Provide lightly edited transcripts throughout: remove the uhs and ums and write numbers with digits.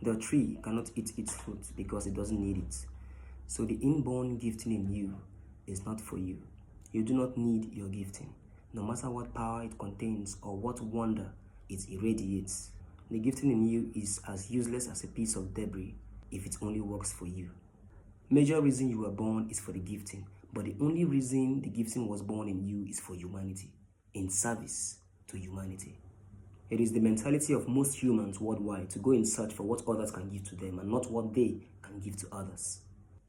The tree cannot eat its fruit because it doesn't need it. So the inborn gifting in you is not for you. You do not need your gifting, no matter what power it contains or what wonder it irradiates. The gifting in you is as useless as a piece of debris if it only works for you. Major reason you were born is for the gifting, but the only reason the gifting was born in you is for humanity, in service to humanity. It is the mentality of most humans worldwide to go in search for what others can give to them and not what they can give to others.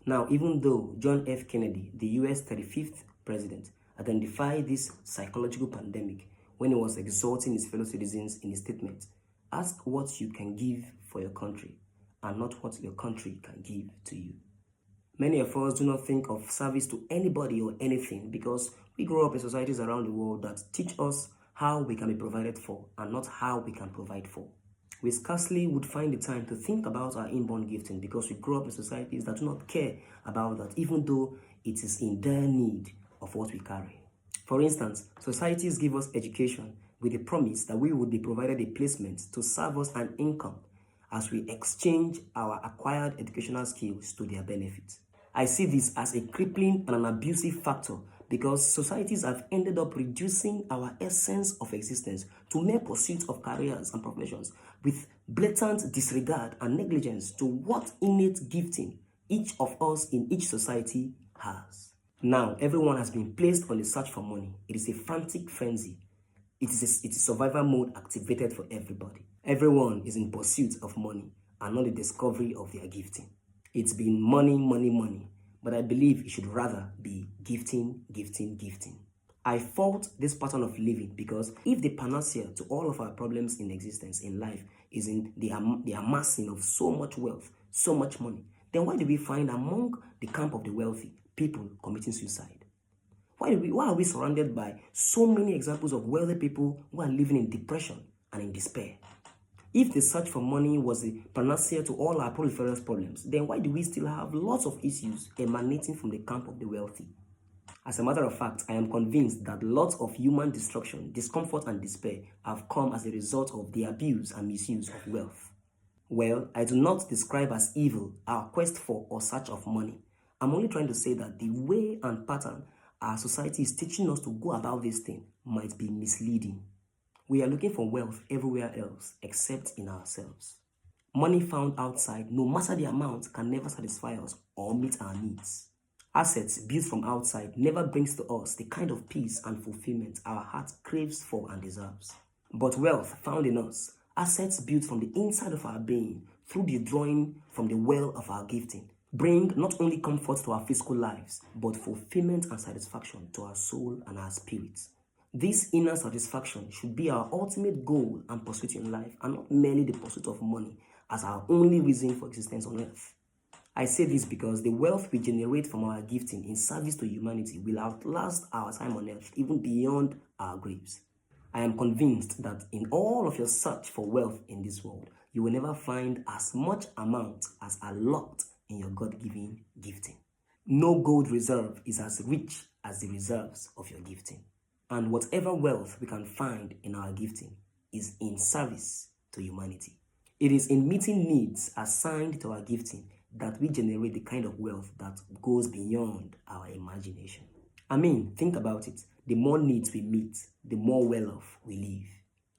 Now, even though John F. Kennedy, the US 35th president, identified this psychological pandemic when he was exhorting his fellow citizens in his statement, ask what you can give for your country and not what your country can give to you. Many of us do not think of service to anybody or anything because we grow up in societies around the world that teach us how we can be provided for and not how we can provide for. We scarcely would find the time to think about our inborn gifting because we grow up in societies that do not care about that, even though it is in their need of what we carry. For instance, societies give us education with the promise that we would be provided a placement to serve us an income as we exchange our acquired educational skills to their benefit. I see this as a crippling and an abusive factor because societies have ended up reducing our essence of existence to mere pursuit of careers and professions with blatant disregard and negligence to what innate gifting each of us in each society has. Now, everyone has been placed on the search for money. It is a frantic frenzy. It is survival mode activated for everybody. Everyone is in pursuit of money and not the discovery of their gifting. It's been money, money, money. But I believe it should rather be gifting, gifting, gifting. I fault this pattern of living because if the panacea to all of our problems in existence in life is in the amassing of so much wealth, so much money, then why do we find among the camp of the wealthy people committing suicide? Why are we surrounded by so many examples of wealthy people who are living in depression and in despair? If the search for money was the panacea to all our proliferous problems, then why do we still have lots of issues emanating from the camp of the wealthy? As a matter of fact, I am convinced that lots of human destruction, discomfort, and despair have come as a result of the abuse and misuse of wealth. Well, I do not describe as evil our quest for or search of money. I'm only trying to say that the way and pattern our society is teaching us to go about this thing might be misleading. We are looking for wealth everywhere else except in ourselves. Money found outside, no matter the amount, can never satisfy us or meet our needs. Assets built from outside never brings to us the kind of peace and fulfillment our heart craves for and deserves. But wealth found in us, assets built from the inside of our being through the drawing from the well of our gifting, bring not only comfort to our physical lives, but fulfillment and satisfaction to our soul and our spirits. This inner satisfaction should be our ultimate goal and pursuit in life, and not merely the pursuit of money as our only reason for existence on earth. I say this because the wealth we generate from our gifting in service to humanity will outlast our time on earth, even beyond our graves. I am convinced that in all of your search for wealth in this world, you will never find as much amount as are locked in your God-given gifting. No gold reserve is as rich as the reserves of your gifting. And whatever wealth we can find in our gifting is in service to humanity. It is in meeting needs assigned to our gifting that we generate the kind of wealth that goes beyond our imagination. I mean, think about it. The more needs we meet, the more well-off we live.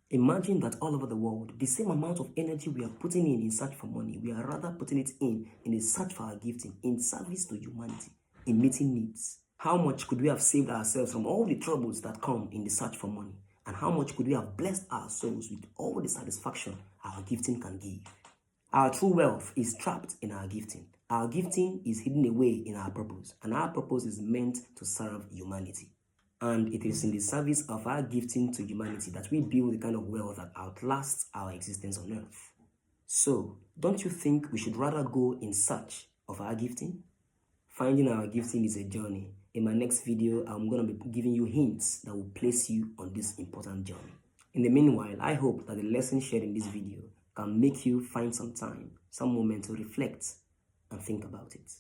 Imagine that all over the world, the same amount of energy we are putting in search for money, we are rather putting it in the search for our gifting, in service to humanity, in meeting needs. How much could we have saved ourselves from all the troubles that come in the search for money? And how much could we have blessed our souls with all the satisfaction our gifting can give? Our true wealth is trapped in our gifting. Our gifting is hidden away in our purpose, and our purpose is meant to serve humanity. And it is in the service of our gifting to humanity that we build the kind of wealth that outlasts our existence on earth. So, don't you think we should rather go in search of our gifting? Finding our gifting is a journey. In my next video, I'm going to be giving you hints that will place you on this important journey. In the meanwhile, I hope that the lesson shared in this video can make you find some time, some moment to reflect and think about it.